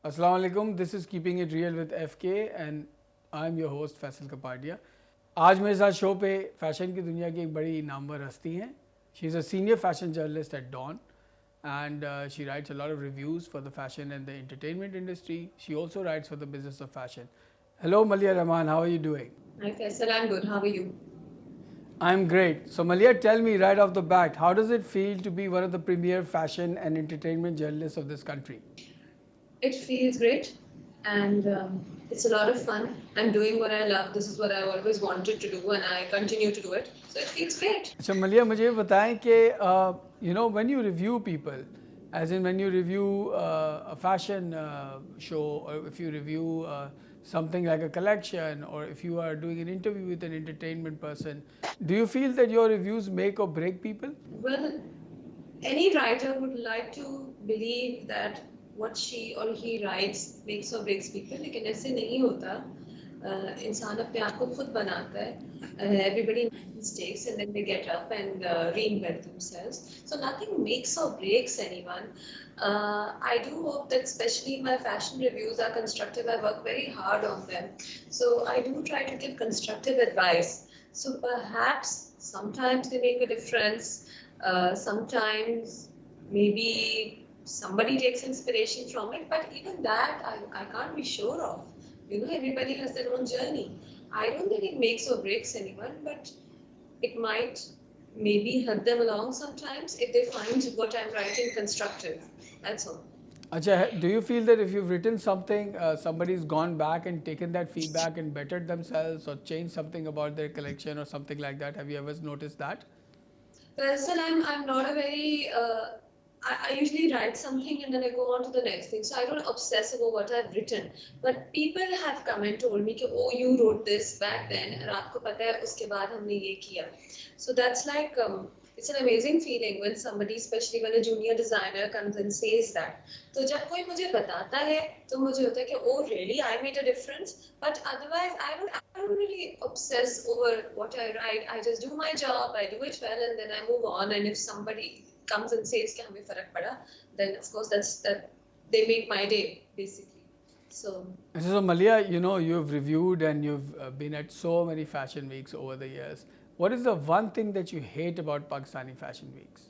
Assalamu alaikum. This is Keeping It Real with FK and I'm your host Faisal Kapadia. आज मेरे साथ show पे fashion की दुनिया की एक बड़ी नामवर हस्ती हैं. She is a senior fashion journalist at Dawn and she writes a lot of reviews for the fashion and the entertainment industry. She also writes for the business of fashion. Hello Malia Rahman, how are you doing? Hi Faisal, I'm good. How are you? I'm great. So Malia, tell me right off the bat, how does it feel to be one of the premier fashion and entertainment journalists of this country? It feels great and it's a lot of fun. I'm doing what I love. This is what I always wanted to do and I continue to do it. So it feels great. अच्छा मलिया मुझे ये बताएं कि you know when you review people, as in when you review a fashion show or if you review something like a collection or if you are doing an interview with an entertainment person, do you feel that your reviews make or break people? Well, any writer would like to believe that what she or he writes makes or breaks people, लेकिन ऐसे नहीं होता. इंसान अपने आप को खुद बनाता है. Everybody makes mistakes and then they get up and reinvent themselves. So nothing makes or breaks anyone. I do hope that especially my fashion reviews are constructive. I work very hard on them. So I do try to give constructive advice. So perhaps sometimes they make a difference. Sometimes maybe somebody takes inspiration from it, but even that I can't be sure of. You know, everybody has their own journey. I don't think it makes or breaks anyone, but it might maybe help them along sometimes if they find what I'm writing constructive. That's all. Acha, do you feel that if you've written something, somebody's gone back and taken that feedback and bettered themselves or changed something about their collection or something like that? Have you ever noticed that? Well, I'm not a very I usually write something and then I go on to the next thing. So I don't obsess over what I've written. But people have come and told me, कि, oh, you wrote this back then, and आपको पता है उसके बाद हमने ये किया. So that's like it's an amazing feeling when somebody, especially when a junior designer comes and says that. तो जब कोई मुझे बताता है, तो मुझे होता है कि oh really, I made a difference. But otherwise, I don't really obsess over what I write. I just do my job, I do it well, and then I move on. And if somebody comes and says कि हमें फर्क पड़ा, then of course that they make my day basically. So Malia, you know, you've reviewed and you've been at so many fashion weeks over the years. What is the one thing that you hate about Pakistani fashion weeks?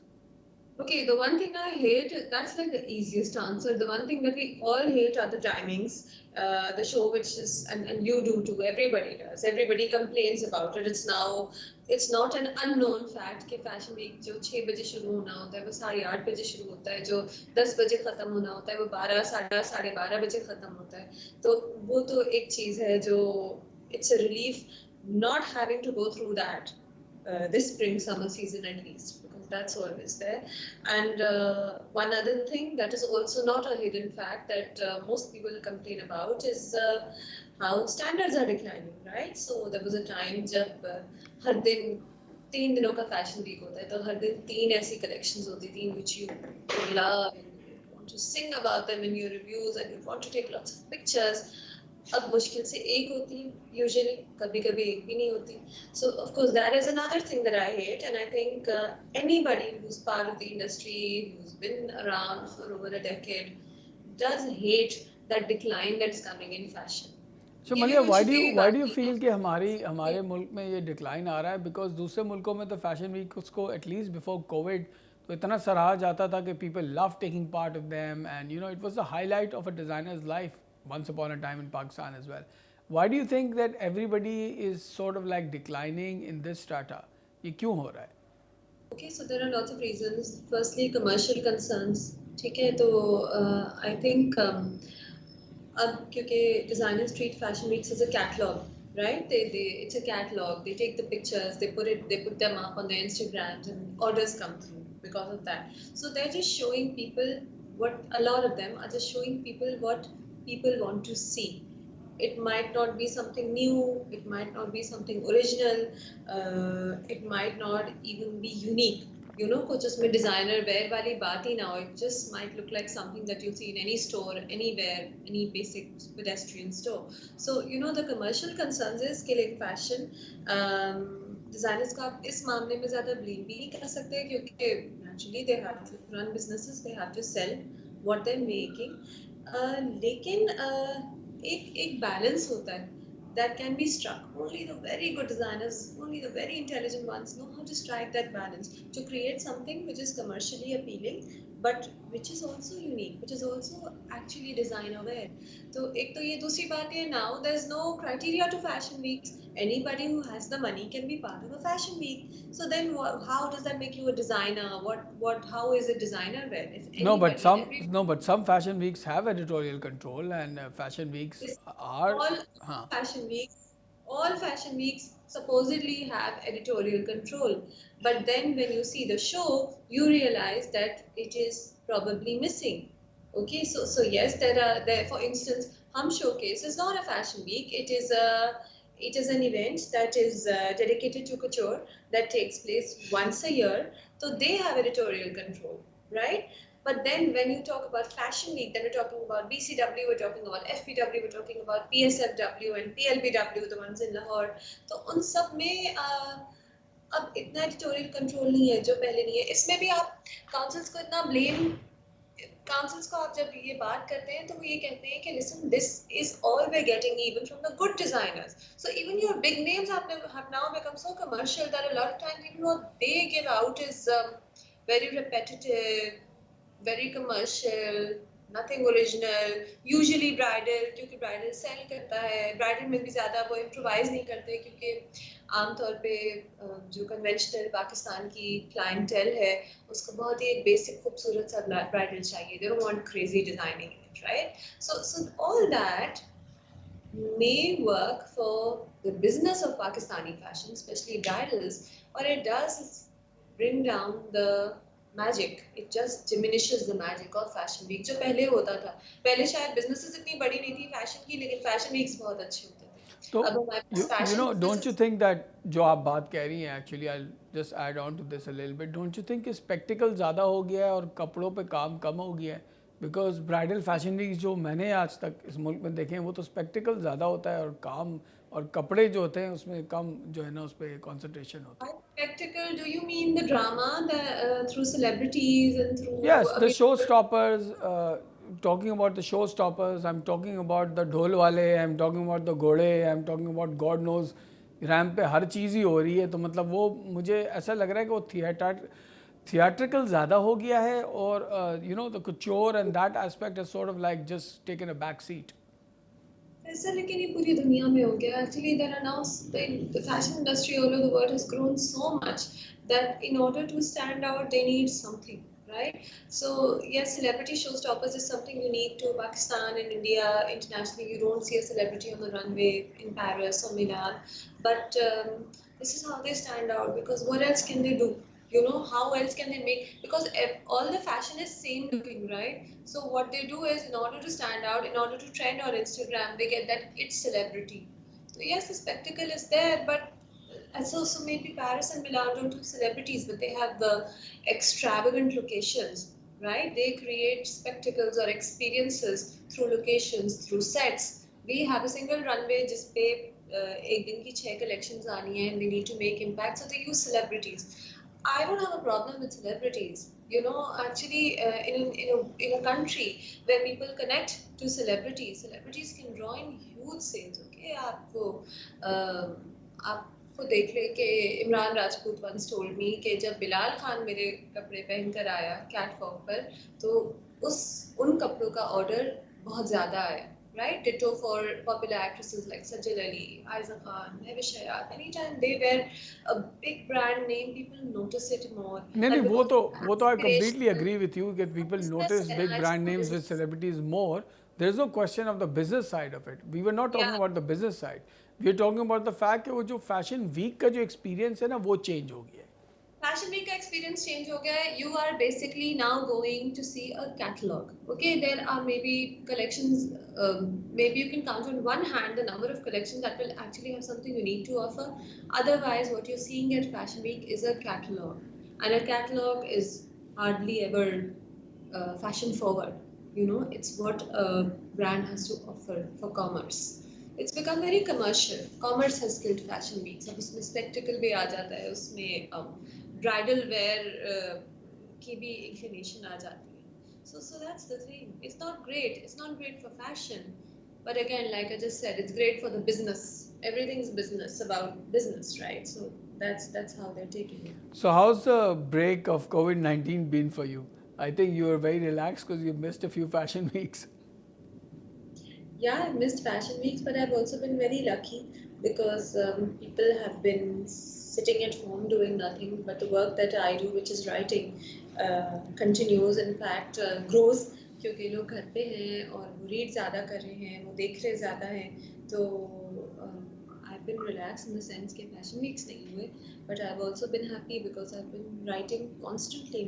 Okay, the one thing I hate, that's like the easiest answer. The one thing that we all hate are the timings. The show which is, and you do too, everybody does. Everybody complains about it. It's not an unknown fact कि fashion week जो 6 बजे शुरू होना होता है वो 8:30 बजे शुरू होता है, जो 10 बजे खत्म होना होता है वो 12, 12:30 बजे खत्म होता है. तो वो तो एक चीज है जो it's a relief not having to go through that this spring summer season at least. That's always there. And one other thing that is also not a hidden fact that most people complain about is how standards are declining, right? So there was a time जब हर दिन 3 दिनों का fashion week होता है, तो हर दिन 3 ऐसी collections होती थी which you love and you want to sing about them in your reviews and you want to take lots of pictures. अब मुश्किल से एक होती usually, कभी कभी एक भी नहीं होती. So of course that is another thing that I hate, and I think anybody who's part of the industry, who's been around for over a decade, does hate that decline that's coming in fashion. So Malia, why do you feel कि हमारे मुल्क में ये decline आ रहा है? Because दूसरे मुल्कों में तो fashion week उसको at least before COVID तो इतना सराहा जाता था कि people love taking part of them, and you know it was the highlight of a designer's life once upon a time in Pakistan as well. Why do you think that everybody is sort of like declining in this strata? ये क्यों हो रहा है? Okay, so there are lots of reasons. Firstly, commercial concerns. ठीक है, तो I think अब क्योंकि designers treat fashion weeks as a catalog, right? It's a catalog. They take the pictures, they put them up on their Instagrams, and orders come through because of that. So they're just showing people a lot of them are just showing people what people want to see. It might not be something new, it might not be something original, it might not even be unique. You know, कुछ उसमें designer wear वाली बात ही ना हो. It just might look like something that you see in any store, anywhere, any basic pedestrian store. So, you know, the commercial concerns is killing fashion. Designers को आप इस मामले में ज्यादा ब्लेम भी नहीं कर सकते क्योंकि naturally they have to run businesses, they have to sell what they are making, लेकिन एक एक बैलेंस होता है that can be struck. Only the very good designers, only the very intelligent ones know how to strike that balance to create something which is commercially appealing but which is also unique, which is also actually design aware. तो एक तो ये दूसरी बात है, now there's no criteria to fashion weeks. Anybody who has the money can be part of a fashion week. So then how does that make you a designer? How is a designer wear? If No, but anybody and some every no, but some fashion weeks have editorial control, and fashion weeks this are, all huh. fashion weeks all fashion weeks supposedly have editorial control, but then when you see the show you realize that it is probably missing. Okay, so yes, there, for instance, Hum Showcase is not a fashion week, it is an event that is dedicated to couture that takes place once a year, so they have editorial control, right? But then when you talk about Fashion Week, then we're talking about BCW, we're talking about FPW, we're talking about PSFW and PLBW, the ones in Lahore. तो उन सब में अब इतना editorial control नहीं है जो पहले नहीं है. इसमें भी आप काउंसिल्स को इतना ब्लेम, काउंसिल्स को आप जब ये बात करते हैं तो वो ये कहते हैं कि listen, this is all we are getting even from the good designers. So even your big names have now become so commercial that a lot of times even what they give out is very repetitive, very commercial, nothing original, usually bridal, क्योंकि bridal sell करता है. bridal में भी ज़्यादा वो improvise नहीं करते क्योंकि आमतौर पे जो conventional पाकिस्तान की clientele है उसको बहुत ही एक basic खूबसूरत सा bridal चाहिए. They don't want crazy designing in it, right? So all that may work for the business of Pakistani fashion, especially bridals, but it does bring down the magic. It just diminishes the magic of fashion week जो पहले होता था. पहले शायद businesses इतनी बड़ी नहीं थी fashion की, लेकिन fashion weeks बहुत अच्छे होते थे. तो अब हमारे पास you fashion know, don't you business think that जो आप बात कह रही हैं, actually I'll just add on to this a little bit, don't you think कि spectacle ज़्यादा हो गया है और कपड़ों पे काम कम हो गया है? बिकॉज ब्राइडल फैशन वीक जो मैंने आज तक इस मुल्क में देखे हैं वो तो स्पेक्टिकल ज़्यादा होता है और काम और कपड़े जो होते हैं उसमें कम जो है ना उस पर कॉन्सेंट्रेशन होता है. spectacle, do you mean the drama through celebrities and through, Yes, I the mean, showstoppers. Talking about the showstoppers, I'm talking about the ढोल वाले, I'm talking about the घोड़े, I'm talking about God knows RAM पे हर चीज़ ही हो रही है. तो मतलब वो मुझे ऐसा लग रहा है कि वो थिएट्रिकल ज़्यादा हो गया है और you know the couture and that aspect is sort of like just taken a back seat. ऐसा लेकिन ये पूरी दुनिया में हो गया. Actually, there are now the fashion industry all over the world has grown so much that in order to stand out, they need something, right? So yes, celebrity showstoppers is something unique to Pakistan and India. Internationally, you don't see a celebrity on the runway in Paris or Milan, but this is how they stand out because what else can they do? You know, how else can they make, because all the fashion is same looking, right? So what they do is, in order to stand out, in order to trend on Instagram, they get that it's celebrity. So yes, the spectacle is there, but also maybe Paris and Milan don't have celebrities, but they have the extravagant locations, right? They create spectacles or experiences through locations, through sets. We have a single runway just पे एक दिन की 6 collections आनी है and they need to make impact, so they use celebrities. I don't have a problem with celebrities. You know, actually, in a country where people connect to celebrities, celebrities can draw in huge sales. Okay, आपको देख ले कि Imran Rajput once told me कि जब बिलाल खान मेरे कपड़े पहनकर आया कैटवॉक पर, तो उन कपड़ों का ऑर्डर बहुत ज़्यादा आया. Right? Ditto for popular actresses like Sajal Ali, Aiza Khan, Nevish Hayat. Anytime they wear a big brand name, people notice it more. नहीं नहीं And वो because तो I completely aspirational agree with you that people business notice and big brand actual names with business. celebrities more. There is no question of the business side of it. We were not talking Yeah. about the business side. We are talking about the fact कि वो जो fashion week का जो experience है ना वो change हो गया है. Fashion Week का experience change हो गया है. You are basically now going to see a catalog. Okay, there are maybe collections. Maybe you can count on one hand the number of collections that will actually have something unique to offer. Otherwise, what you're seeing at Fashion Week is a catalog, and a catalog is hardly ever fashion forward. You know, it's what a brand has to offer for commerce. it's become very commercial. Commerce has killed fashion weeks. अब उसमें spectacle भी आ जाता है, उसमें bridal wear की भी inclination आ जाती है. So that's the thing. It's not great. It's not great for fashion. But again, like I just said, it's great for the business. Everything's business about business, right? So that's how they're taking it. So how's the break of COVID-19 been for you? I think you were very relaxed because you missed a few fashion weeks. Yeah, I've missed fashion weeks, but I've also been very lucky because people have been sitting at home doing nothing. But the work that I do, which is writing, continues. In fact, grows क्योंकि लोग घर पे हैं और वो read ज़्यादा कर रहे हैं, वो देख रहे ज़्यादा हैं. तो I've been relaxed in the sense कि fashion weeks नहीं हुए, but I've also been happy because I've been writing constantly.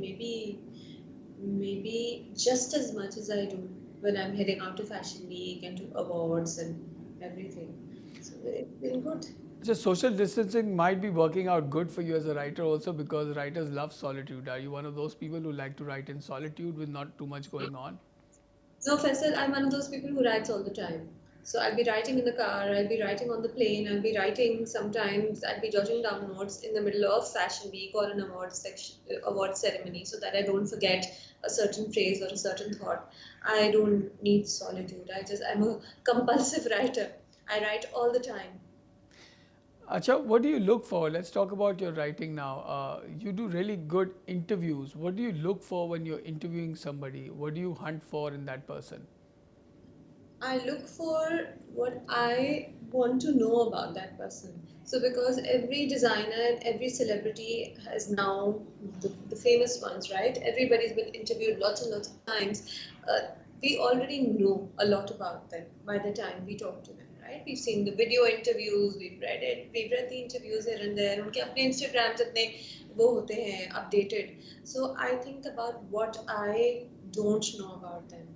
Maybe just as much as I do when I'm heading out to Fashion Week and to awards and everything. So it's been good. Just social distancing might be working out good for you as a writer also because writers love solitude. Are you one of those people who like to write in solitude with not too much going on? No, Faisal, I'm one of those people who writes all the time. So I'll be writing in the car, I'll be writing on the plane, I'll be writing sometimes, I'll be jotting down notes in the middle of Fashion Week or an award ceremony so that I don't forget a certain phrase or a certain thought. I don't need solitude. I'm a compulsive writer. I write all the time. Acha, what do you look for? Let's talk about your writing now. You do really good interviews. What do you look for when you're interviewing somebody? What do you hunt for in that person? I look for what I want to know about that person. So, because every designer and every celebrity has now the famous ones, right? Everybody's been interviewed lots and lots of times. We already know a lot about them by the time we talk to them, right? We've seen the video interviews, we've read the interviews here and there. उनके अपने Instagrams इतने वो होते हैं updated. So I think about what I don't know about them,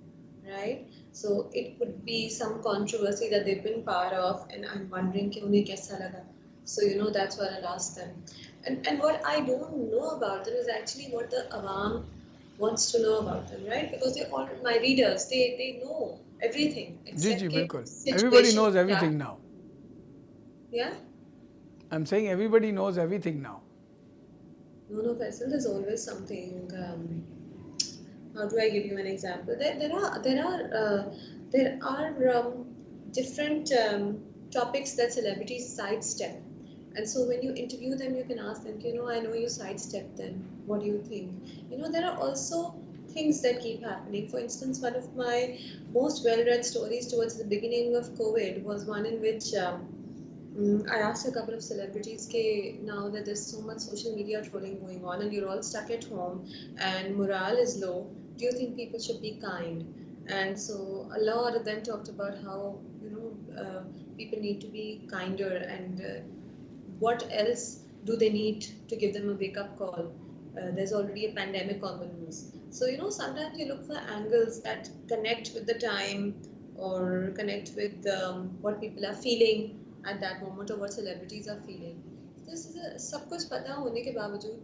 right? So it could be some controversy that they've been part of, and I'm wondering कि उन्हें कैसा लगा. So that's what I'll ask them. And what I don't know about them is actually what the awam wants to know about them, right? Because they're all my readers. They know everything ji except जी कि बिल्कुल. situation Everybody knows क्या. everything now. Yeah. I'm saying everybody knows everything now. No, Faisal, there's always something. How do I give you an example? There are different topics that celebrities sidestep, and so when you interview them, you can ask them, I know you sidestep them. What do you think? There are also things that keep happening. For instance, one of my most well-read stories towards the beginning of COVID was one in which I asked a couple of celebrities, ke, now that there's so much social media trolling going on and you're all stuck at home and morale is low, do you think people should be kind? And so a lot of them talked about how, people need to be kinder and what else do they need to give them a wake-up call? There's already a pandemic on the loose. So, sometimes you look for angles that connect with the time or connect with what people are feeling at that moment or what celebrities are feeling. This is सब कुछ पता होने के बावजूद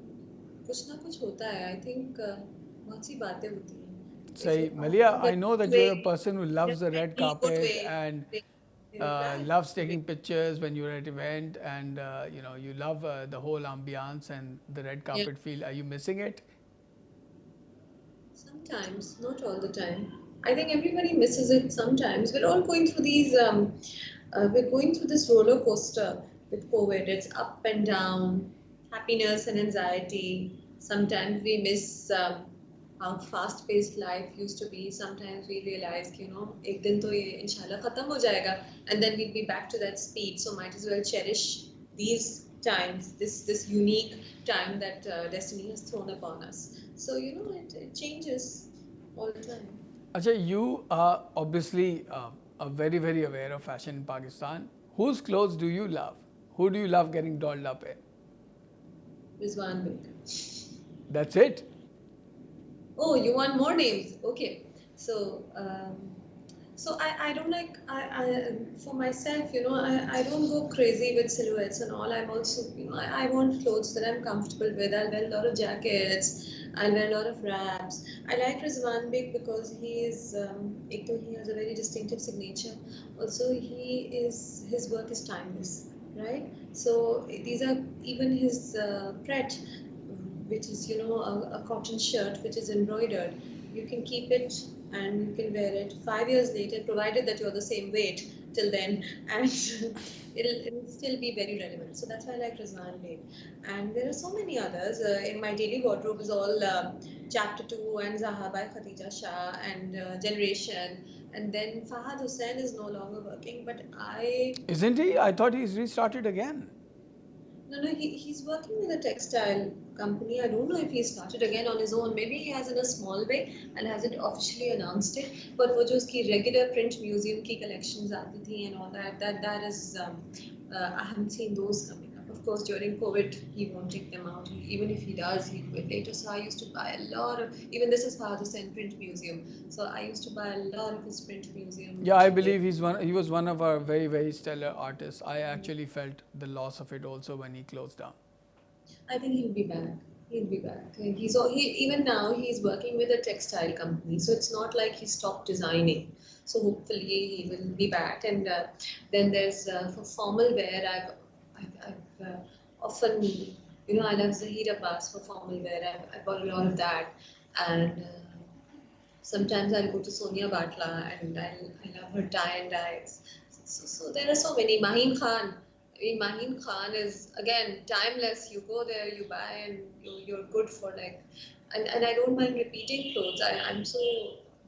कुछ ना कुछ होता है. I think बहुत सी बातें होती हैं. Say, Malia, I know that you're a person who loves the red Good carpet way. and They reply. loves taking pictures when you're at event and you love the whole ambiance and the red carpet feel. Are you missing it? Sometimes, not all the time. I think everybody misses it sometimes. We're all going through these. We're going through this roller coaster with COVID. It's up and down, happiness and anxiety. Sometimes we miss how fast-paced life used to be. Sometimes we realize, एक दिन तो ये इंशाल्लाह खत्म हो जाएगा, and then we'll be back to that speed. So might as well cherish these times, this unique time that destiny has thrown upon us. So it changes all the time. Acha, you are obviously very, very aware of fashion in Pakistan. Whose clothes do you love? Who do you love getting dolled up in? Rizwan Beg. That's it? Oh, you want more names? Okay. So, I don't like, for myself, I don't go crazy with silhouettes and all. I'm also, I want clothes that I'm comfortable with. I'll wear a lot of jackets. I'll wear a lot of wraps. I like Rizwan Beg because ek to he has a very distinctive signature. Also, his work is timeless, right? So these are even his pret, which is a cotton shirt which is embroidered. You can keep it and you can wear it 5 years later, provided that you're the same weight till then, and it'll still be very relevant. So that's why I like Rizwan Beg. And there are so many others. In my daily wardrobe is all Chapter 2 and Zaha by Khatija Shah and Generation. And then Fahad Hussain is no longer working, but Isn't he? I thought he's restarted again. no, he's working with a textile company. I don't know if he started again on his own. Maybe he has in a small way and hasn't officially announced it. But वो जो उसकी regular print museum की collections आती थी and all that, that is I haven't seen those coming up. Of course, during COVID, he won't take them out. Even if he does, he quit later. So I used to buy a lot of. Even this is Fahad Hussain Print Museum. So I used to buy a lot of his print museum. Yeah, I believe he was one of our very, very stellar artists. I actually felt the loss of it also when he closed down. I think he'll be back. He'll be back. Even now he's working with a textile company, so it's not like he stopped designing. So hopefully he will be back. And then there's for formal wear, I've often I love Zahir Abbas for formal wear. I've bought a lot of that, and sometimes I'll go to Sonia Batla and I love her tie and dyes. So there are so many. Maheen Khan. I mean, Maheen Khan is again timeless. You go there, you buy, and you're good for like. And I don't mind repeating clothes. I'm so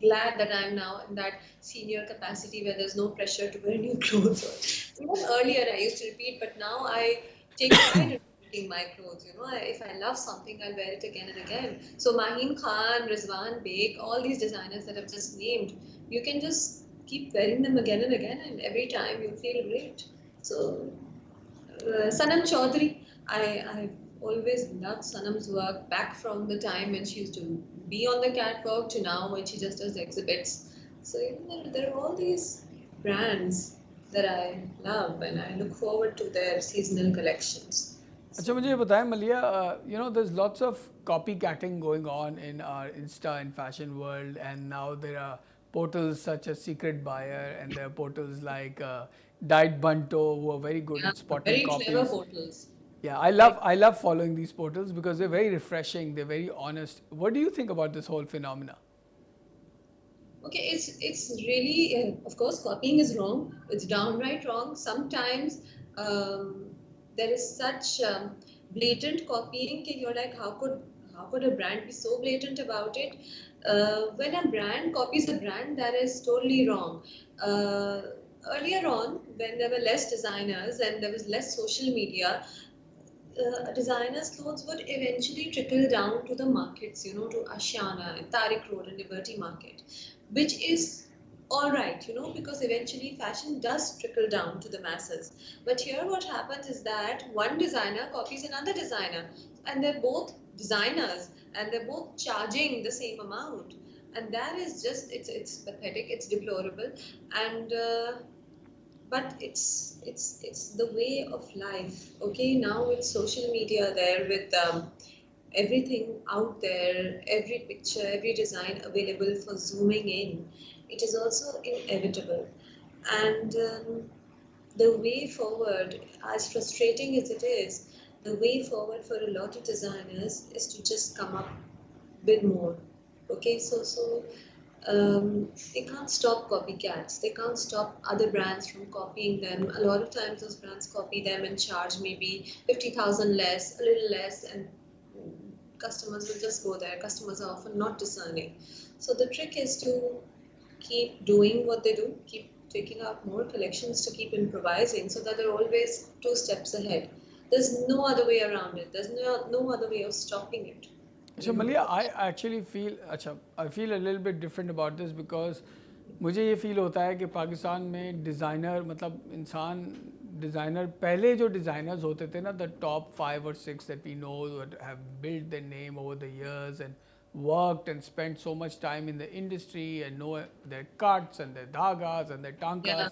glad that I'm now in that senior capacity where there's no pressure to wear new clothes. Even earlier I used to repeat, but now I take pride in repeating my clothes. If I love something, I'll wear it again and again. So Maheen Khan, Rizwan Beg, all these designers that I've just named, you can just keep wearing them again and again, and every time you feel great. So Sanam Chaudhary, I've always loved Sanam's work back from the time when she used to be on the catwalk to now when she just does exhibits. So there are all these brands that I love and I look forward to their seasonal collections. अच्छा मुझे ये बताएं मलिया, there's lots of copycatting going on in our Insta and fashion world, and now there are portals such as Secret Buyer, and there are portals like Diet Bunto who are very good Yeah, at spotting very clever copies. portals. Yeah, I love following these portals because they're very refreshing, they're very honest. What do you think about this whole phenomena? Okay, it's really of course copying is wrong. It's downright wrong. Sometimes there is such blatant copying that you're like, how could a brand be so blatant about it? When a brand copies a brand, that is totally wrong. Uh, Earlier on, when there were less designers and there was less social media, designers' clothes would eventually trickle down to the markets, to Ashiana and Tariq Road and Liberty Market, which is all right, because eventually fashion does trickle down to the masses. But here, what happens is that one designer copies another designer, and they're both designers and they're both charging the same amount. And that is just it's pathetic, it's deplorable, and but it's the way of life. Okay, now with social media there, with everything out there, every picture, every design available for zooming in, it is also inevitable. And the way forward, as frustrating as it is, the way forward for a lot of designers is to just come up with more. Okay, so they can't stop copycats. They can't stop other brands from copying them. A lot of times, those brands copy them and charge maybe 50,000 less, a little less, and customers will just go there. Customers are often not discerning. So the trick is to keep doing what they do, keep taking out more collections, to keep improvising, so that they're always 2 steps ahead. There's no other way around it. There's no other way of stopping it. So Malia, I feel a little bit different about this because मुझे ये feel होता है कि पाकिस्तान में designer मतलब इंसान designer पहले जो डिज़ाइनर्स होते थे ना, the top 5 or 6 that we know that have built their name over the years and worked and spent so much time in the industry and know their cuts and their धागास and their टांकास.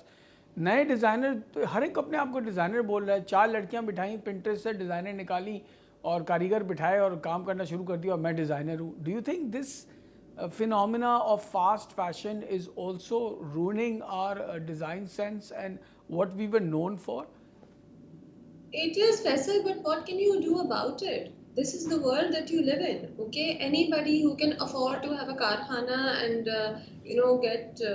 नए designer तो हर एक अपने आप को designer बोल रहा है. 4 लड़कियां बिठाई, पिंटरेस्ट से डिज़ाइनर निकाली, और कारीगर बिठाए और काम करना शुरू कर दिया और मैं डिज़ाइनर हूँ. Do you think this phenomena of fast fashion is also ruining our design sense and what we were known for? It is Faisal, but what can you do about it? This is the world that you live in. Okay, anybody who can afford to have a karkhana and get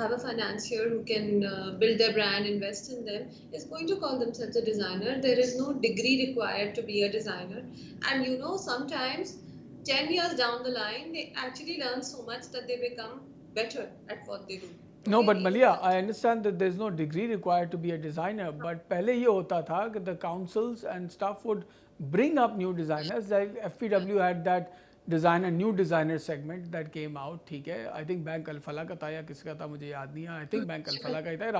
have a financier who can build their brand, invest in them, is going to call themselves a designer. There is no degree required to be a designer, and sometimes 10 years down the line, they actually learn so much that they become better at what they do. No, but Okay, Malia, I understand that there's no degree required to be a designer. But पहले ये होता था कि the councils and stuff would bring up new designers. Like FPW had that new designer segment that came out. ठीक है, I think bank Alfalah का था या किसका था मुझे याद नहीं है. I think बैंक अल्फला का ही था.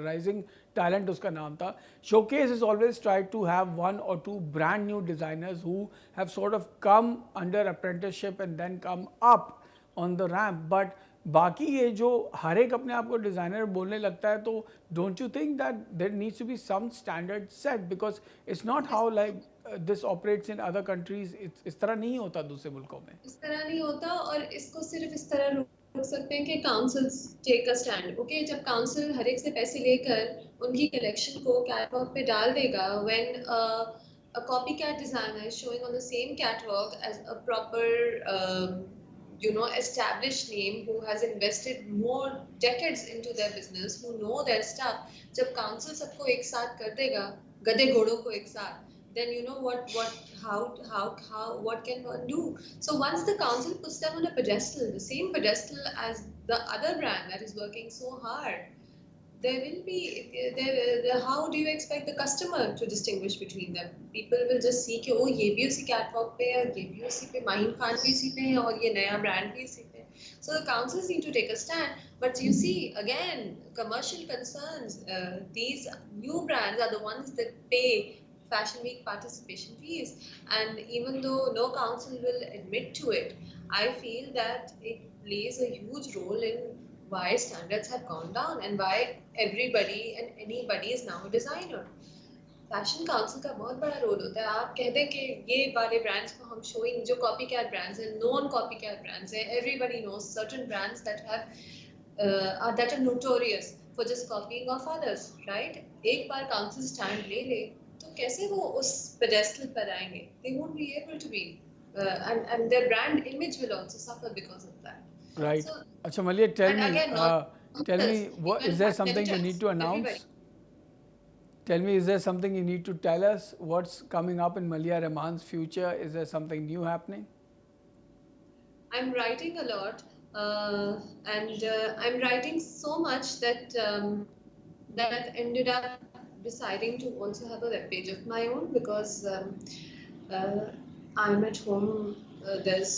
Rising Talent उसका नाम था. Showcase has always tried to have one or two brand new designers who have sort of come under apprenticeship and then come up on the ramp. But बाकी ये जो हर एक अपने आप को डिज़ाइनर बोलने लगता है, तो don't you think that there needs to be some standard set, because it's not how like this operates in other countries. इस तरह नहीं होता दूसरे मुल्कों में. इस तरह नहीं होता, और इसको सिर्फ इस तरह रोक सकते हैं कि councils take a stand. Okay, जब काउंसिल हर एक से पैसे लेकर उनकी कलेक्शन को कैटवॉक पे डाल देगा, when a copycat designer is showing on the same catwalk as a proper established name who has invested more decades into their business, who know their stuff. जब council सबको एक साथ कर देगा, गधे घोड़ों को एक साथ, then what can one do? So once the council puts them on a pedestal, the same pedestal as the other brand that is working so hard, there will be how do you expect the customer to distinguish between them? People will just see कि oh ये भी उसी catwalk पे है, ये भी उसी पे, माहिम खान भी उसी पे है, और ये नया brand भी उसी पे. So the councils need to take a stand. But you see, again, commercial concerns, these new brands are the ones that pay Fashion Week participation fees, and even though no council will admit to it, I feel that it plays a huge role in why standards have gone down and why everybody and anybody is now a designer. Fashion council का बहुत बड़ा role होता है. आप कहते हैं कि ये वाले ब्रांड्स को हम शोइंग, जो कॉपी कैट ब्रांड्स हैं, नॉन कॉपी कैट ब्रांड्स हैं, everybody knows certain brands that are notorious for just copying of others, right? एक बार काउंसिल स्टैंड ले ले तो कैसे वो उस पेडेस्टल पर आएंगे? They won't be able to be, and their brand image will also suffer because of that. Right. So, Acha Malia, and again, tell me, what is there something you need to announce? Everybody. Tell me, is there something you need to tell us? What's coming up in Malia Rahman's future? Is there something new happening? I'm writing a lot, and I'm writing so much that that I've ended up deciding to also have a web page of my own, because I'm at home. There's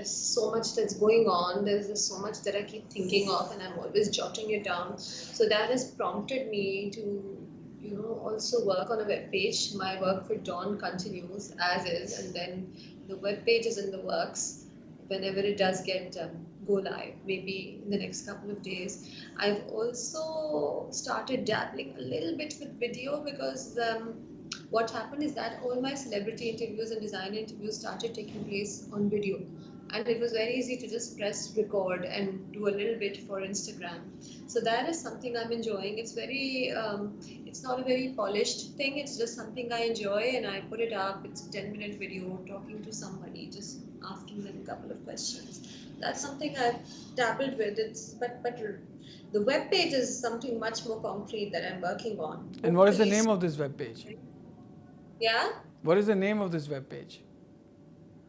so much that's going on. There's so much that I keep thinking of, and I'm always jotting it down. So that has prompted me to also work on a web page. My work for Dawn continues as is, and then the web page is in the works. Whenever it does get go live, maybe in the next couple of days. I've also started dabbling a little bit with video, because what happened is that all my celebrity interviews and design interviews started taking place on video, and it was very easy to just press record and do a little bit for Instagram. So that is something I'm enjoying. It's it's not a very polished thing. It's just something I enjoy, and I put it up. It's a 10-minute video talking to somebody, just asking them a couple of questions. That's something I've dabbled with. But the web page is something much more concrete that I'm working on. And what is the name of this web page? Yeah? What is the name of this web page?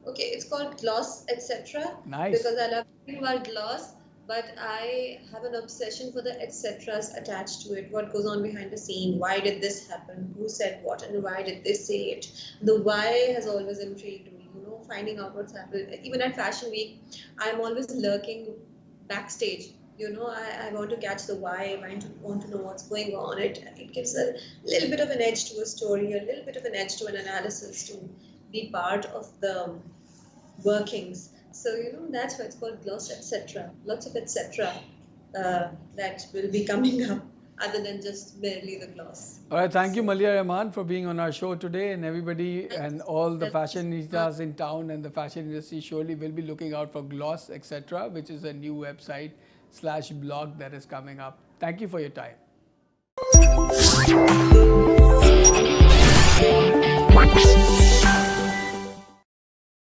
Okay, it's called Gloss, etc. Nice. Because I love the word gloss, but I have an obsession for the etc's attached to it. What goes on behind the scene? Why did this happen? Who said what? And why did they say it? The why has always intrigued me. Finding out what's happened. Even at Fashion Week, I'm always lurking backstage. I want to catch the why. I want to know what's going on. It gives a little bit of an edge to a story, a little bit of an edge to an analysis, to be part of the workings. So that's why it's called Gloss, etc. Lots of etc. That will be coming up. other than just barely the gloss. All right, thank you, Malia Rahman, for being on our show today, and everybody and all the That's- fashionistas in town and the fashion industry surely will be looking out for Gloss, etc., which is a new website / blog that is coming up. Thank you for your time.